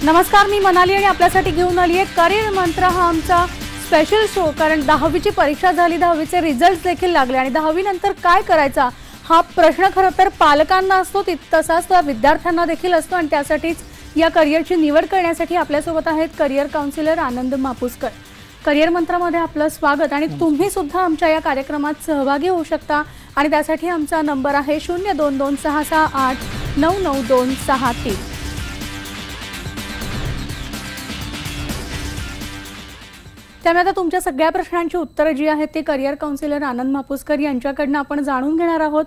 नमस्कार, मी मनाली आणि आपल्यासाठी घेऊन आली आहे करिअर मंत्र हा आमचा स्पेशल शो। कारण 10वीची परीक्षा झाली, 10वीचे रिझल्ट देखील लागले आणि 10वी नंतर काय करायचा हा प्रश्न खरं तर पालकांना असतो, तसाच विद्यार्थ्यांना देखील असतो आणि त्यासाठीच या करिअरची निवड करण्यासाठी आपल्यासोबत आहेत करिअर काउन्सिलर आनंद मापुसकर। करिअर मंत्रामध्ये आपलं स्वागत आणि तुम्ही सुद्धा आमच्या या कार्यक्रमात सहभागी होऊ शकता आणि त्यासाठी आमचा नंबर आहे 022668999263। त्यामुळे आता तुमच्या सगळ्या प्रश्नांची उत्तरं जी आहेत ते करिअर काउन्सिलर आनंद मापुसकर यांच्याकडनं आपण जाणून घेणार आहोत।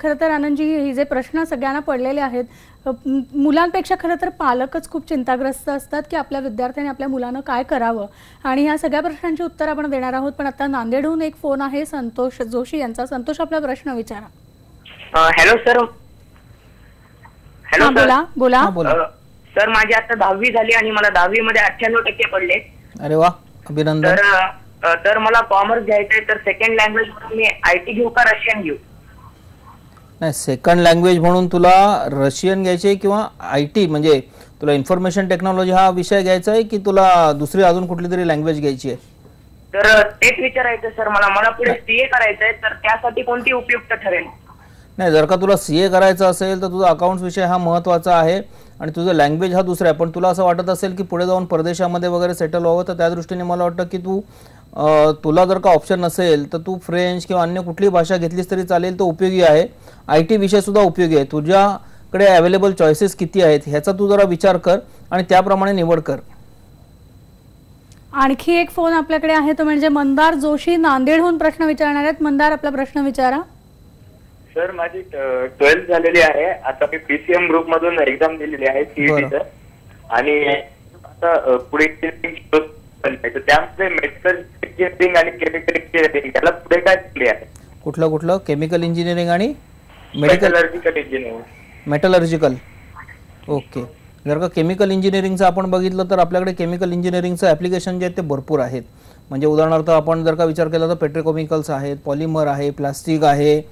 खरं तर आनंदजी, हे जे प्रश्न सगळ्यांना पडलेले आहेत, मुलांपेक्षा खरं तर पालकच खूप चिंताग्रस्त असतात की आपल्या विद्यार्थ्याने आपल्या मुलानं काय करावं आणि ह्या सगळ्या प्रश्नांची उत्तर आपण देणार आहोत। पण आता नांदेडहून एक फोन आहे संतोष जोशी यांचा। संतोष, आपला प्रश्न विचारा। Hello sir. हॅलो, बोला। सर, माझी आता 10वी झाली आणि मला 10वी मध्ये 98% पडले। अरे वा, अभिनंदन। तर मला कॉमर्स घ्यायचंय, तर सेकंड लँग्वेज म्हणून मी आयटी घेऊ का रशियन घेऊ? नाही, सेकंड लँग्वेज म्हणून तुला रशियन घ्यायचे किंवा आयटी म्हणजे तुला इन्फॉर्मेशन टेक्नॉलॉजी हा विषय घ्यायचा आहे की तुला दुसरी अजून कुठली तरी लँग्वेज घ्यायची आहे? तर तेच विचारायचं सर मला पुढे सीए करायचंय, तर त्यासाठी कोणती उपयुक्त ठरेल? नाही, जर का तुला सीए करायचं असेल तर तुझा अकाउंट्स विषय हा महत्त्वाचा आहे आणि तुझं लँग्वेज हा दुसरा आहे। पण तुला असं वाटत असेल की पुढे जाऊन परदेशामध्ये वगैरे सेटल व्हावं, तर त्या दृष्टीने मला वाटतं की तुला जर का ऑप्शन नसेल तर तू फ्रेंच किंवा अन्य कुठली भाषा घेतलीस तरी चालेल, तो उपयोगी आहे। आयटी विषय सुद्धा उपयोगी आहे। तुझ्याकडे अवेलेबल चॉईसेस किती आहेत ह्याचा तू जरा विचार कर आणि त्याप्रमाणे निवड कर। आणखी एक फोन आपल्याकडे आहे, तो म्हणजे मंदार जोशी नांदेडहून प्रश्न विचारणार आहेत। मंदार, आपला प्रश्न विचारा। सर, माझी 12th झालेली आहे। आता मी पीसीएम ग्रुप मधून एक्झाम दिलेली आहे सीईटीचं आणि आता पुढे त्यामध्ये मेडिकल इंजिनिअरिंग आणि केमिकल इंजिनिअरिंग याला पुढे काय दिले आहे? कुठलं केमिकल इंजिनिअरिंग आणि मेटलर्जिकल इंजिनिअरिंग? Metallurgical, okay. जर का केमिकल इंजिनिअरिंगचं आपण बघितलं तर आपल्याकडे केमिकल इंजिनिअरिंगचं ॲप्लिकेशन जे आहेत ते भरपूर आहेत। म्हणजे उदाहरणार्थ आपण जर का विचार केला तर पेट्रोकेमिकल्स आहेत, पॉलिमर आहे, प्लास्टिक आहे,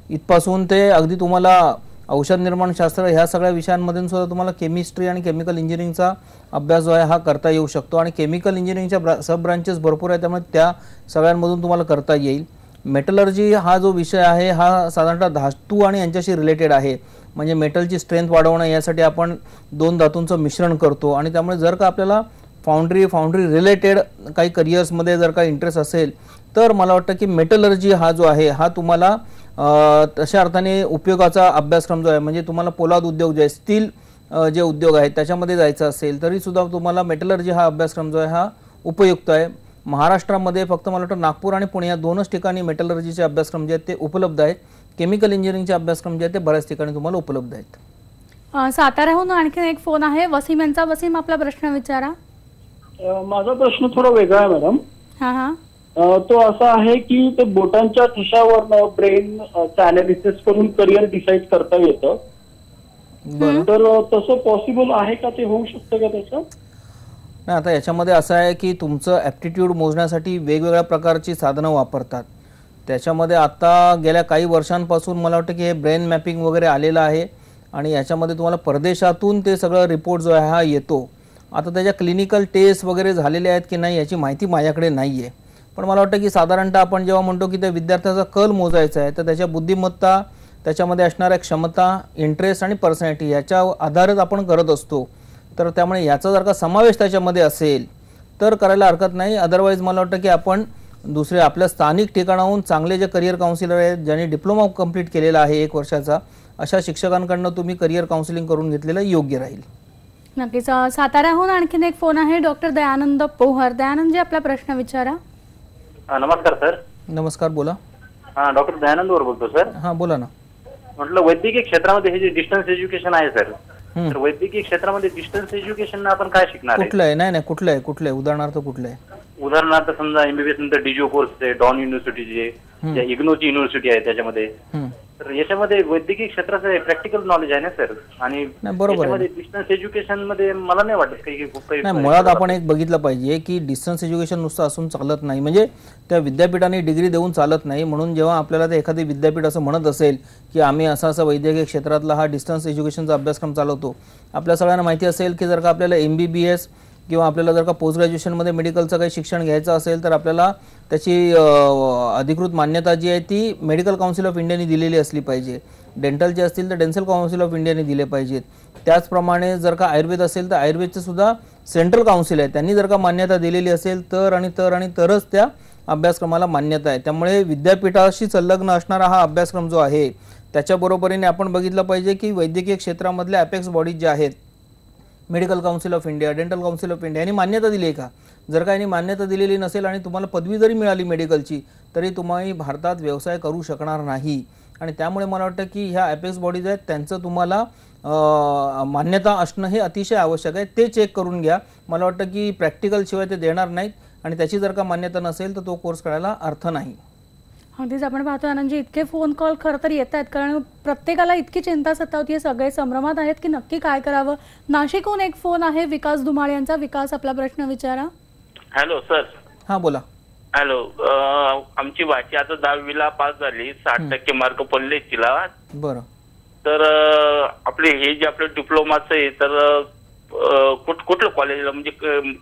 इथपासून ते अगदी तुम्हाला औषध निर्माणशास्त्र ह्या सगळ्या विषयांमधून सुद्धा तुम्हाला केमिस्ट्री आणि केमिकल इंजिनिअरिंगचा अभ्यास जो आहे हा करता येऊ शकतो आणि केमिकल इंजिनिअरिंगच्या सब ब्रांचेस भरपूर आहेत, त्यामुळे त्या सगळ्यांमधून तुम्हाला करता येईल। मेटलर्जी हा जो विषय आहे हा साधारणतः धातू आणि यांच्याशी रिलेटेड आहे। म्हणजे मेटलची स्ट्रेंथ वाढवणं यासाठी आपण 2 धातूंचं मिश्रण करतो आणि त्यामुळे जर का आपल्याला फाउंड्री रिलेटेड काही करिअर्समध्ये जर का इंटरेस्ट असेल तर मला वाटतं की मेटलर्जी हा जो आहे हा तुम्हाला तशा अर्थाने उपयोगाचा अभ्यासक्रम जो आहे, म्हणजे तुम्हाला पोलाद उद्योग जे आहे, स्टील जे उद्योग आहेत त्याच्यामध्ये जायचं असेल तरी सुद्धा तुम्हाला मेटलर्जी हा अभ्यासक्रम जो आहे हा उपयुक्त आहे। महाराष्ट्रामध्ये फक्त मला वाटतं नागपूर आणि पुणे या 2च ठिकाणी मेटलर्जीचे अभ्यासक्रम जे आहेत ते उपलब्ध आहेत। केमिकल इंजिनिअरिंगचे अभ्यासक्रम जे आहेत ते बऱ्याच ठिकाणी तुम्हाला उपलब्ध आहेत। साताऱ्याहून आणखी एक फोन आहे वसीम यांचा। वसीम, आपला प्रश्न विचारा। माझा प्रश्न थोडा वेगळा आहे मॅडम। हा, तो असा आहे की ते बोटांच्या ठशावर ब्रेन अनालिसिस करून करिअर डिसाईड करता येतं, तर तसं पॉसिबल आहे का? ते होऊ शकतं का त्याचं? नाही, आता याच्यामध्ये असं आहे की तुमचं ॲप्टिट्यूड मोजण्यासाठी वेगवेगळ्या प्रकारची साधनं वापरतात। त्याच्यामध्ये आता गेल्या काही वर्षांपासून मला वाटतं की हे ब्रेन मॅपिंग वगैरे आलेलं आहे आणि याच्यामध्ये तुम्हाला परदेशातून ते सगळं रिपोर्ट जो आहे हा येतो। आता त्याच्या क्लिनिकल टेस्ट वगैरे झालेले आहेत की नाही याची माहिती माझ्याकडे नाही आहे, पण मला वाटतं की साधारणतः आपण जेव्हा म्हणतो की त्या विद्यार्थ्याचा कल मोजायचा आहे तर त्याच्या बुद्धिमत्ता, त्याच्यामध्ये असणाऱ्या क्षमता, इंटरेस्ट आणि पर्सनॅलिटी याच्या आधारच आपण करत असतो। तर त्यामुळे याचा जर का समावेश त्याच्यामध्ये असेल तर करायला हरकत नाही। अदरवाईज मला वाटतं की आपण दुसरे आपल्या स्थानिक ठिकाणाहून चांगले जे करिअर काउन्सिलर आहेत, ज्यांनी डिप्लोमा कंप्लीट केलेला आहे 1 वर्षाचा, अशा शिक्षकांकडनं तुम्ही करिअर काउन्सिलिंग करून घेतलेलं योग्य राहील। नक्कीच। साताऱ्याहून आणखीन एक फोन आहे डॉक्टर दयानंद पोहर। दयानंदजी, आपला प्रश्न विचारा। नमस्कार सर। नमस्कार, बोला। डॉक्टर दयानंद वर बोलतो सर। बोला ना। म्हटलं वैद्यकीय क्षेत्रामध्ये हे जे डिस्टन्स एज्युकेशन आहे सर, तर वैद्यकीय क्षेत्रामध्ये डिस्टन्स एज्युकेशन आपण काय शिकणार आहे? कुठलं आहे? नाही, कुठलं आहे? उदाहरणार्थ कुठलं आहे? उदाहरणार्थ समजा एमबीबीएस नंतर डीजीओ कोर्स आहे, डॉन युनिव्हर्सिटीचे, इग्नोची युनिव्हर्सिटी आहे त्याच्यामध्ये, तर तर याच्यामध्ये वैद्यकीय क्षेत्राचं प्रॅक्टिकल नॉलेज आहे ना सर, आणि बरोबर आहे. डिस्टन्स एज्युकेशन मध्ये मला नाही वाटत काही खूप काही नाही, मुळात आपण एक बघितलं पाहिजे की डिस्टन्स एज्युकेशन नुसतं असून चालत नाही, म्हणजे त्या विद्यापीठाने डिग्री देऊन चालत नाही. म्हणून जेव्हा आपल्याला ते एखादी विद्यापीठ असं म्हणत असेल की आम्ही असा वैद्यकीय क्षेत्रातला हा डिस्टन्स एज्युकेशनचा अभ्यासक्रम चालवतो, आपल्या सगळ्यांना माहिती असेल की जर का आपल्याला MBBS किंवा आपल्याला जर का पोस्ट ग्रॅज्युएशनमध्ये मेडिकलचं काही शिक्षण घ्यायचं असेल तर आपल्याला त्याची अधिकृत मान्यता जी आहे ती मेडिकल काउन्सिल ऑफ इंडियाने दिलेली असली पाहिजे. डेंटलचे असतील तर डेंटल काउन्सिल ऑफ इंडियाने दिले पाहिजेत. त्याचप्रमाणे जर का आयुर्वेद असेल तर आयुर्वेदचे सुद्धा सेंट्रल काउन्सिल आहे, त्यांनी जर का मान्यता दिलेली असेल तरच त्या अभ्यासक्रमाला मान्यता आहे. त्यामुळे विद्यापीठाशी संलग्न असणारा हा अभ्यासक्रम जो आहे त्याच्याबरोबरीने आपण बघितलं पाहिजे की वैद्यकीय क्षेत्रामधल्या अपेक्स बॉडीज ज्या आहेत, medical council of India, dental council of India यांनी मान्यता दिली आहे का? जर का यांनी मान्यता दिलेली नसेल आणि तुम्हाला पदवी जरी मिळाली मेडिकलची तरी तुम्ही भारतात व्यवसाय करू शकणार नाही. आणि त्यामुळे मला वाटतं की ह्या अपेक्स बॉडीज आहेत त्यांचं तुम्हाला मान्यता असणं हे अतिशय आवश्यक आहे. ते चेक करून घ्या. मला वाटतं की प्रॅक्टिकल शिवाय ते देणार नाहीत आणि त्याची जर का मान्यता नसेल तर तो कोर्स करायला अर्थ नाही. अगदीच आपण पाहतो आनंदजी, इतके फोन कॉल खरं तर येत आहेत कारण प्रत्येकाला इतकी चिंता सतावती, सगळे संभ्रमात आहेत की नक्की काय करावं. नाशिकहून एक फोन आहे विकास धुमाळ यांचा. विकास, आपला प्रश्न विचारा. Hello sir. हां बोला. हॅलो, आमची भाची आता 10वीला पास झाली, 60% मार्क पडले तिला. बरं. तर आपले हे जे आपलं डिप्लोमाचं आहे तर कुठलं कॉलेजला, म्हणजे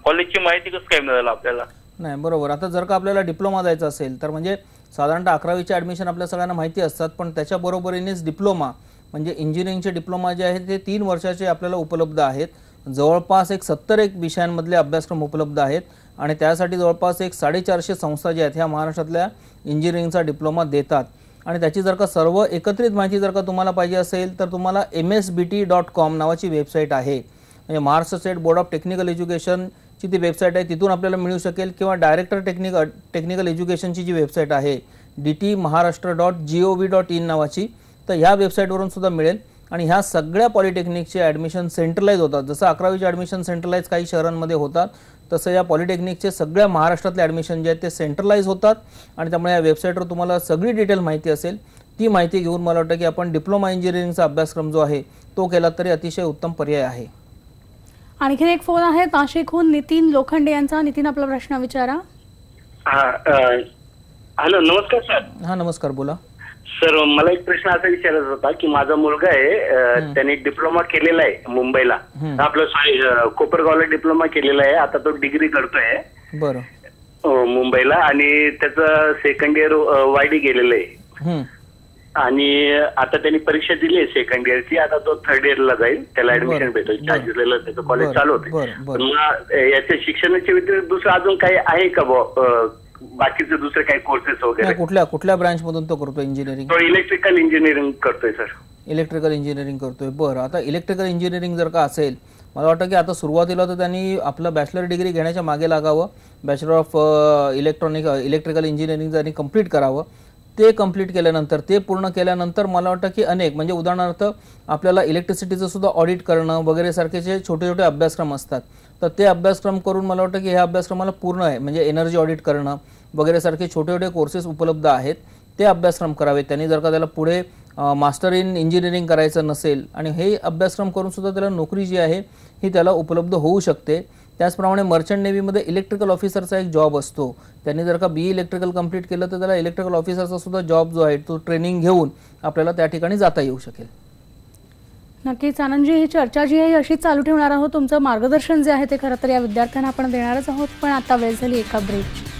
कॉलेजची माहिती कसं काय मिळालं आपल्याला? नाही, बरोबर. आता जर का आपल्याला डिप्लोमा जायचा असेल तर म्हणजे साधारणतः 11वीचे ॲडमिशन आपल्या सगळ्यांना माहिती असतात, पण त्याच्याबरोबरीनेच डिप्लोमा म्हणजे इंजिनिअरिंगचे डिप्लोमा जे आहेत ते 3 वर्षाचे आपल्याला उपलब्ध आहेत. जवळपास 70 विषयांमधले अभ्यासक्रम उपलब्ध आहेत आणि त्यासाठी जवळपास 450 संस्था ज्या आहेत ह्या महाराष्ट्रातल्या इंजिनिअरिंगचा डिप्लोमा देतात. आणि त्याची जर का सर्व एकत्रित माहिती जर का तुम्हाला पाहिजे असेल तर तुम्हाला msbt.com नावाची वेबसाईट आहे, म्हणजे Maharashtra state board of technical एज्युकेशनची ती वेबसाईट आहे, तिथून आपल्याला मिळू शकेल. किंवा डायरेक्टर टेक्निकल एज्युकेशनची जी वेबसाईट आहे dtmaharashtra.gov.in नावाची, तर ह्या वेबसाईटवरून सुद्धा मिळेल. आणि ह्या सगळ्या पॉलिटेक्निकचे ॲडमिशन सेंट्रलाइज होतात. जसं 11वीचे ॲडमिशन सेंट्रलाइज काही शहरांमध्ये होतात तसं या पॉलिटेक्निकचे सगळ्या महाराष्ट्रातले ॲडमिशन जे आहेत ते सेंट्रलाइज होतात. आणि त्यामुळे या वेबसाईटवर तुम्हाला सगळी डिटेल माहिती असेल. ती माहिती घेऊन मला वाटतं की आपण डिप्लोमा इंजिनिअरिंगचा अभ्यासक्रम जो आहे तो केला तरी अतिशय उत्तम पर्याय आहे. आणखीन एक फोन आहे नाशिकहून नितीन लोखंडे यांचा. नितीन, आपला प्रश्न विचारा. हॅलो, नमस्कार सर. हां नमस्कार, बोला. सर, मला एक प्रश्न असा विचारायचा होता की माझा मुलगा आहे, त्याने डिप्लोमा केलेला आहे मुंबईला, आपलं कोपरगावला डिप्लोमा केलेला आहे, आता तो डिग्री करतोय. बरं. मुंबईला, आणि त्याचं 2nd इयर वायडी गेलेलं आहे. आणि आता त्यांनी परीक्षा दिली आहे 2nd इयरची, आता तो 3rd इयरला जाईल, त्याला ऍडमिशन भेटेल. चार्जेसला त्याचं कॉलेज चालू होते. याच्या शिक्षणाच्या व्यतिरिक्त दुसरं अजून काही आहे का बाकीचे दुसरे काही कोर्सेस वगैरे? कुठल्या ब्रांच मधून तो करतोय इंजिनिअरिंग? तो इलेक्ट्रिकल इंजिनिअरिंग करतोय सर. इलेक्ट्रिकल इंजिनिअरिंग करतोय. बरं. आता इलेक्ट्रिकल इंजिनिअरिंग जर का असेल, मला वाटतं की आता सुरुवातीला तर त्यांनी आपलं बॅचलर डिग्री घेण्याच्या मागे लागावं. बॅचलर ऑफ इलेक्ट्रिकल इंजिनिअरिंग त्यांनी कंप्लीट करावं. ते कंप्लीट केल्यानंतर, ते पूर्ण केल्यानंतर मला वाटतं की अनेक, म्हणजे उदाहरणार्थ आपल्याला इलेक्ट्रिसिटीचं सुद्धा ऑडिट करणं वगैरे सारखे जे छोटे छोटे अभ्यासक्रम असतात, तर ते अभ्यासक्रम करून मला वाटतं की ह्या अभ्यासक्रमाला पूर्ण आहे, म्हणजे एनर्जी ऑडिट करणं वगैरे सारखे छोटे छोटे कोर्सेस उपलब्ध आहेत, ते अभ्यासक्रम करावेत. त्यांनी जर का त्याला पुढे मास्टर इन इंजिनिअरिंग करायचं नसेल आणि हे अभ्यासक्रम करून सुद्धा त्याला नोकरी जी आहे ही त्याला उपलब्ध होऊ शकते. त्याचप्रमाणे मर्चंट नेव्हीमध्ये इलेक्ट्रिकल ऑफिसरचा एक जॉब असतो. त्यांनी जर का BE इलेक्ट्रिकल कंप्लीट केलं तर त्याला इलेक्ट्रिकल ऑफिसरचा सुद्धा जॉब जो आहे तो ट्रेनिंग घेऊन आपल्याला त्या ठिकाणी जाता येऊ शकेल. नक्कीच आनंदजी, ही चर्चा जी आहे अशीच चालू ठेवणार आहोत. तुमचं मार्गदर्शन जे आहे ते खरं तर या विद्यार्थ्यांना आपण देणारच आहोत. पण आता वेळ झाली एका ब्रेकची.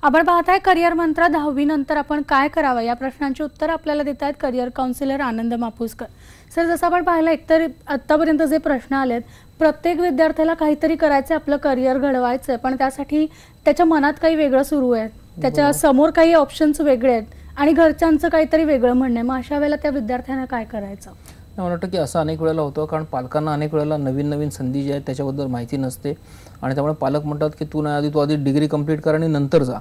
आपण पाहताय करिअर मंत्र. 10वी नंतर आपण काय करावं या प्रश्नांची उत्तर आपल्याला देत आहेत करिअर काउन्सिलर आनंद मापुसकर. सर, जसं आपण पाहिलं एकतर आत्तापर्यंत जे प्रश्न आलेत, प्रत्येक विद्यार्थ्याला काहीतरी करायचं, आपलं करिअर घडवायचं, पण त्यासाठी त्याच्या मनात काही वेगळं सुरू आहे, त्याच्या समोर काही ऑप्शन्स वेगळे आहेत आणि घरच्यांचं काहीतरी वेगळं म्हणणं आहे. मग अशा वेळेला त्या विद्यार्थ्यांना काय करायचं? मला वाटतं की असं अनेक वेळेला होतं, कारण पालकांना अनेक वेळेला नवीन नवीन संधी जी आहेत त्याच्याबद्दल माहिती नसते आणि त्यामुळे पालक म्हणतात की तू आधी डिग्री कंप्लीट कर आणि नंतर जा.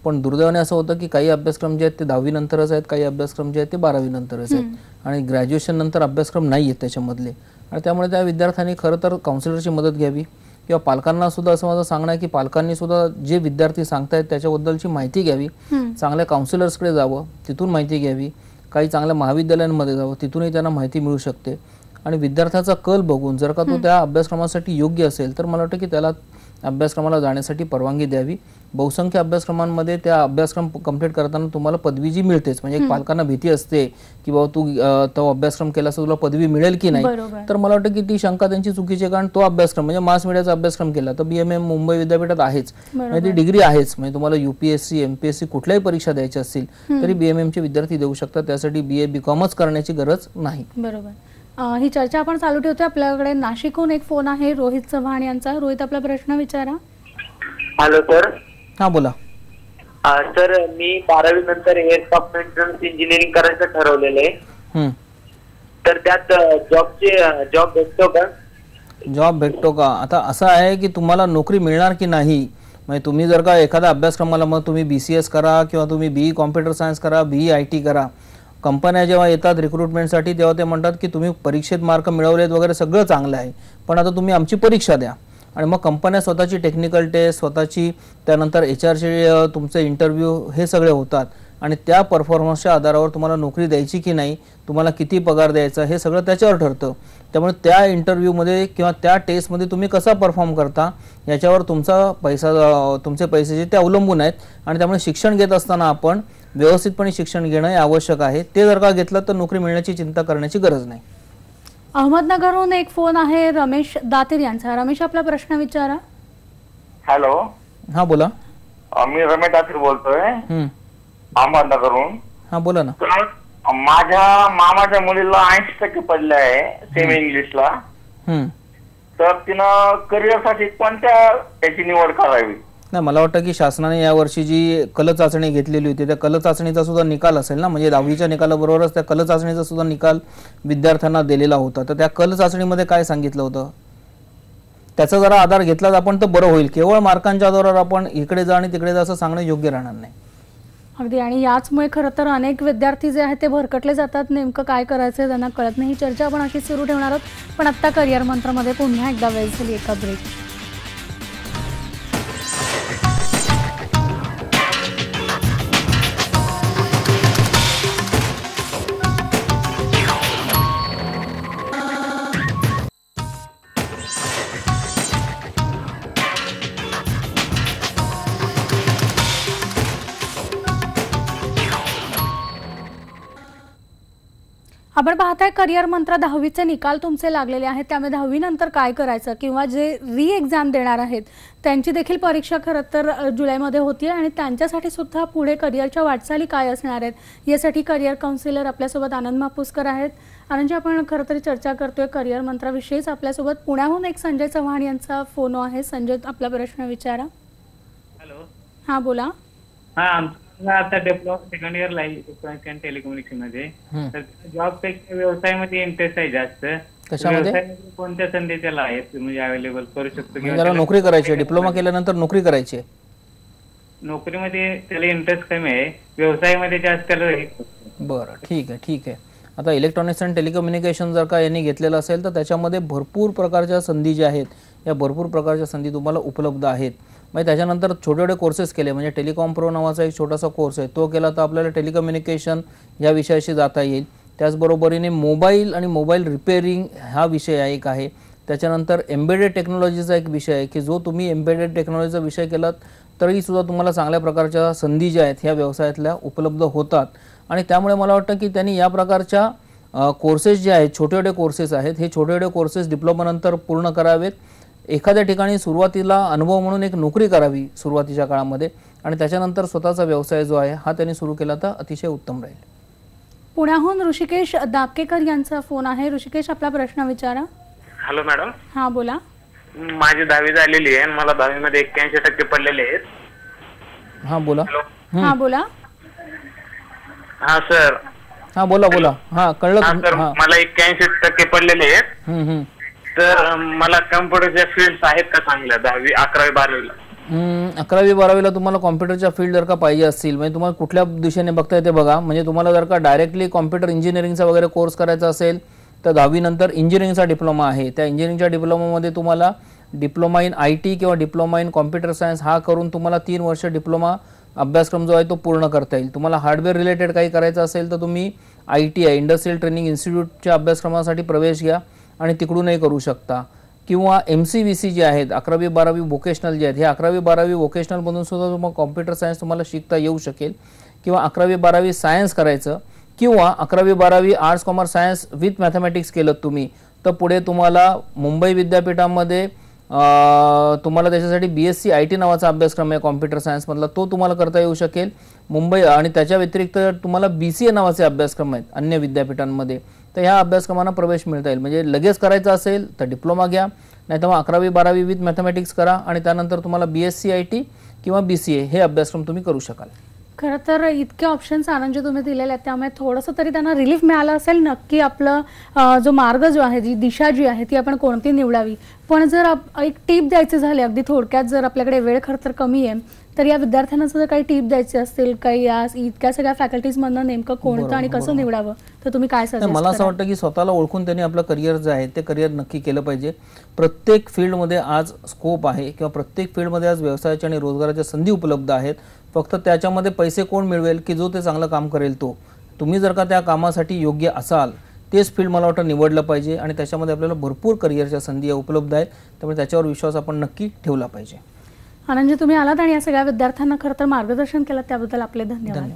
पण दुर्दैवाने असं होतं की काही अभ्यासक्रम जे आहेत ते 10वी नंतरच आहेत, काही अभ्यासक्रम जे आहेत ते 12वी नंतरच आहेत आणि ग्रॅज्युएशन नंतर अभ्यासक्रम नाही आहेत त्याच्यामधले. आणि त्यामुळे त्या विद्यार्थ्यांनी खरं तर काउन्सिलरची मदत घ्यावी किंवा पालकांना सुद्धा असं माझं सांगणं आहे की पालकांनी सुद्धा जे विद्यार्थी सांगतायत त्याच्याबद्दलची माहिती घ्यावी, चांगल्या काउन्सिलर्सकडे जावं, तिथून माहिती घ्यावी, काही चांगल्या महाविद्यालयांमध्ये जावं, तिथूनही त्यांना माहिती मिळू शकते. आणि विद्यार्थ्याचा कल बघून जर का तो त्या अभ्यासक्रमासाठी योग्य असेल तर मला वाटतं की त्याला अभ्यासक्रमाला जाण्यासाठी परवानगी द्यावी. बहुसंख्य अभ्यासक्रमांमध्ये त्या अभ्यासक्रम कंप्लीट करताना तुम्हाला पदवी जी मिळतेच, म्हणजे पालकांना भीती असते की बाबा तू तो अभ्यासक्रम केलास तर तुला पदवी मिळेल की नाही, तर मला वाटतं की ती शंका त्यांची चुकीची आहे. कारण तो अभ्यासक्रम म्हणजे मास मीडियाचा अभ्यासक्रम केला तर BMM मुंबई विद्यापीठात आहेच, म्हणजे ती डिग्री आहेच. म्हणजे तुम्हाला UPSC MPSC कुठल्याही परीक्षा द्यायची असतील तरी BMMचे विद्यार्थी देऊ शकतात, त्यासाठी BA BComच करण्याची गरज नाही. बरोबर. ही चर्चा आपण चालू ठेवतोय. आपल्याकडे नाशिकहून एक फोन आहे रोहित चव्हाण यांचा. रोहित, आपला प्रश्न विचारा. Hello sir. हा बोला. सर मी 12वी नंतर एअरक्राफ्ट मेंटेनन्स इंजिनिअरिंग करायचं ठरवलेलं आहे, तर त्यात जॉब भेटतो का? जॉब भेटतो का? आता असं आहे की तुम्हाला नोकरी मिळणार की नाही, म्हणजे तुम्ही जर का एखाद्या अभ्यासक्रमाला मग तुम्ही BCS करा किंवा तुम्ही BE कॉम्प्युटर सायन्स करा, BE IT करा, कंपन्या जेव्हा येतात रिक्रुटमेंटसाठी तेव्हा ते म्हणतात की तुम्ही परीक्षेत मार्क मिळवलेत वगैरे सगळं चांगलं आहे, पण आता तुम्ही आमची परीक्षा द्या. आणि मग कंपन्या स्वतःची टेक्निकल टेस्ट, स्वतःची त्यानंतर HRचे तुमचे इंटरव्ह्यू हे सगळे होतात आणि त्या परफॉर्मन्सच्या आधारावर तुम्हाला नोकरी द्यायची की नाही, तुम्हाला किती पगार द्यायचा हे सगळं त्याच्यावर ठरतं. त्यामुळे त्या इंटरव्ह्यूमध्ये किंवा त्या टेस्टमध्ये तुम्ही कसा परफॉर्म करता याच्यावर तुमचे पैसे जे ते अवलंबून आहेत. आणि त्यामुळे शिक्षण घेत असताना आपण व्यवस्थितपणे शिक्षण घेणं हे आवश्यक आहे. ते जर का घेतलं तर नोकरी मिळण्याची चिंता करण्याची गरज नाही. अहमदनगरहून एक फोन आहे रमेश दातीर यांचा. रमेश, आपला प्रश्न विचारा. हॅलो. हा बोला. मी रमेश दातीर बोलतोय अहमदनगरहून. हा बोला ना. माझ्या मामाच्या मुलीला 80% पडले आहे सेमी इंग्लिशला, तर तिनं करिअरसाठी कोणत्या याची निवड करावी? नाही, मला वाटतं की शासनाने यावर्षी जी कल चाचणी घेतलेली होती त्या कल चाचणीचा सुद्धा निकाल असेल ना, म्हणजे 10वीच्या निकालाबरोबरच त्या कल चाचणीचा सुद्धा निकाल विद्यार्थ्यांना दिलेला होता. तर त्या कल चाचणीमध्ये काय सांगितलं होतं त्याचा जरा आधार घेतला आपण तर बरं होईल. केवळ मार्कांच्या आधारावर आपण इकडे जा आणि तिकडे जा असं सांगणं योग्य राहणार नाही. अगदी. आणि याचमुळे खरं तर अनेक विद्यार्थी जे आहेत ते भरकटले जातात, नेमकं काय करायचं त्यांना कळत नाही. ही चर्चा आपण अशी सुरू ठेवणार आहोत, पण आत्ता करिअर मंत्रमध्ये पुन्हा एकदा वेळ झाली एका ब्रेक. आपण पाहताय करिअर मंत्र 10वीचे निकाल तुमचे लागलेले आहेत, त्यामुळे 10वी नंतर काय करायचं किंवा जे एक्झाम देणार आहेत त्यांची देखील परीक्षा खरं तर जुलैमध्ये होती आणि त्यांच्यासाठी सुद्धा पुढे करिअरच्या वाटचाली काय असणार आहेत यासाठी करिअर काउन्सिलर आपल्यासोबत आनंद मापुसकर आहेत. आनंदजी, आपण खरं तर चर्चा करतोय करिअर मंत्राविषयीच. आपल्यासोबत पुण्याहून एक संजय चव्हाण यांचा फोन आहे. संजय, आपला प्रश्न विचारा. हॅलो. हा बोला. हा, आता डिप्लोमा सेकंड इयरला आहे इलेक्ट्रॉनिक्स अँड टेलिकम्युनिकेशन मध्ये, तर जॉब पेक्षा व्यवसायामध्ये इंटरेस्ट आहे जास्त. कशामध्ये? कोणत्या संधी त्याला आहेत म्हणजे अवेलेबल करू शकतो? त्याला नोकरी करायची आहे, डिप्लोमा केल्यानंतर नोकरी करायची आहे. नोकरीमध्ये त्याला इंटरेस्ट कमी आहे, व्यवसायामध्ये जास्त त्याला. बरं, ठीक आहे. आता इलेक्ट्रॉनिक्स अँड टेलिकम्युनिकेशन जर का यांनी घेतलेलं असेल तर त्याच्यामध्ये भरपूर प्रकारच्या संधी ज्या आहेत या भरपूर प्रकारच्या संधी तुम्हाला उपलब्ध आहेत. म्हणजे त्याच्यानंतर छोटे छोटे कोर्सेस केले, म्हणजे टेलिकॉम प्रो नावाचा एक छोटासा कोर्स आहे तो केला तर आपल्याला टेलिकम्युनिकेशन या विषयाशी जाता येईल. त्याचबरोबरीने मोबाईल आणि मोबाईल रिपेअरिंग हा विषय एक आहे. त्याच्यानंतर एम्बेडेड टेक्नॉलॉजीचा एक विषय आहे की जो तुम्ही एम्बेडेड टेक्नॉलॉजीचा विषय केलात तरीसुद्धा तुम्हाला चांगल्या प्रकारच्या संधी ज्या आहेत ह्या व्यवसायातल्या उपलब्ध होतात. आणि त्यामुळे मला वाटतं की त्यांनी या प्रकारच्या कोर्सेस जे आहेत, छोटे छोटे कोर्सेस आहेत, हे छोटे छोटे कोर्सेस डिप्लोमानंतर पूर्ण करावेत. एखाद्या ठिकाणी सुरुवातीला अनुभव म्हणून एक नोकरी करावी सुरुवातीच्या काळामध्ये आणि त्याच्यानंतर स्वतःचा व्यवसाय जो आहे हा त्यांनी सुरू केला तर अतिशय उत्तम राहील. पुण्याहून ऋषिकेश दापकेकर यांचा फोन आहे. ऋषिकेश, आपला प्रश्न विचारा. Hello madam. हा बोला. माझी 10वी झालेली आहे, मला 10वी मध्ये 81% पडलेले आहेत. हा बोला. हा बोला. हा सर, हा बोला बोला. हा कळलं. सर मला 81% पडलेले आहेत. तर मला कम्प्युटरच्या फील्ड आहेत का चांगल्या 10वी 11वी 12वीला? 11वी 12वीला तुम्हाला कॉम्प्युटरच्या फील्ड जर का पाहिजे असतील, म्हणजे तुम्हाला कुठल्या दिशेने बघताय ते बघा. म्हणजे तुम्हाला जर का डायरेक्टली कॉम्प्युटर इंजिनिअरिंगचा वगैरे कोर्स करायचा असेल तर 10वी नंतर इंजिनिअरिंगचा डिप्लोमा आहे. त्या इंजिनिअरिंगच्या डिप्लोमामध्ये तुम्हाला डिप्लोमा इन IT किंवा डिप्लोमा इन कॉम्प्युटर सायन्स हा करून तुम्हाला 3 वर्ष डिप्लोमा अभ्यासक्रम जो आहे तो पूर्ण करता येईल. तुम्हाला हार्डवेअर रिलेटेड काही करायचं असेल तर तुम्ही ITI इंडस्ट्रियल ट्रेनिंग इन्स्टिट्यूटच्या अभ्यासक्रमासाठी प्रवेश घ्या आणि तिकडूनही करू शकता. किंवा MCVC जे आहेत 11वी 12वी वोकेशनल जे आहेत, हे 11वी 12वी वोकेशनलमधून सुद्धा तुम्हाला कॉम्प्युटर सायन्स तुम्हाला शिकता येऊ शकेल. किंवा 11वी 12वी सायन्स करायचं किंवा 11वी 12वी arts commerce science with mathematics केलं तुम्ही तर पुढे तुम्हाला मुंबई विद्यापीठामध्ये तुम्हाला त्याच्यासाठी BSc IT नावाचा अभ्यासक्रम आहे कॉम्प्युटर सायन्समधला, तो तुम्हाला करता येऊ शकेल मुंबई. आणि त्याच्या व्यतिरिक्त तुम्हाला BCA नावाचे अभ्यासक्रम आहेत अन्य विद्यापीठांमध्ये, तर ह्या अभ्यासक्रमांना प्रवेश मिळता येईल. म्हणजे लगेच करायचं असेल तर डिप्लोमा घ्या, नाही तर मग 11वी 12वी विथ मॅथमॅटिक्स करा आणि त्यानंतर तुम्हाला BSc IT किंवा BCA हे अभ्यासक्रम तुम्ही करू शकाल. खरं तर इतके ऑप्शन्स आनंद तुम्ही दिलेले आहेत त्यामुळे थोडंसं तरी त्यांना रिलीफ मिळालं असेल नक्की आपलं जो मार्ग जो आहे, जी दिशा जी आहे ती आपण कोणती निवडावी. पण जर एक टिप द्यायची झाली अगदी थोडक्यात, जर आपल्याकडे वेळ खरं तर कमी आहे, तर या विद्यार्थ्यांना जर काही टिप द्यायची असतील काही या इतक्या सगळ्या फॅकल्टीजमधनं नेमकं कोणतं आणि कसं निवडावं तर तुम्ही काय सजेस्ट? मला असं वाटतं की स्वतःला ओळखून त्यांनी आपलं करिअर जे आहे ते करिअर नक्की केलं पाहिजे. प्रत्येक फील्डमध्ये आज स्कोप आहे किंवा प्रत्येक फील्डमध्ये आज व्यवसायाच्या आणि रोजगाराच्या संधी उपलब्ध आहेत. फक्त त्याच्यामध्ये पैसे कोण मिळवेल की जो ते चांगलं काम करेल तो. तुम्ही जर का त्या कामासाठी योग्य असाल तेच फील्ड मला वाटतं निवडलं पाहिजे आणि त्याच्यामध्ये आपल्याला भरपूर करिअरच्या संधी उपलब्ध आहेत. त्यामुळे त्याच्यावर विश्वास आपण नक्की ठेवला पाहिजे. आनंद तुम्ही आलात आणि या सगळ्या विद्यार्थ्यांना खरं तर मार्गदर्शन केलं त्याबद्दल आपले धन्यवाद.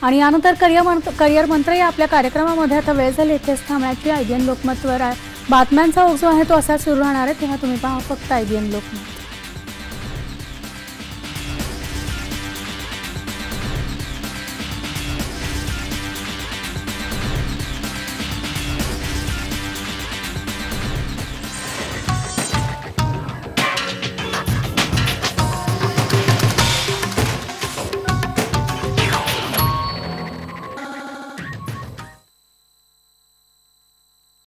आणि यानंतर करिअर मंत्र या आपल्या कार्यक्रमामध्ये आता वेळ झाली इथेच थांबण्याची. IBN लोकमतवर बातम्यांचा ओघ जो आहे तो असा सुरू राहणार आहे, तेव्हा तुम्ही पहा फक्त IBN लोकमत.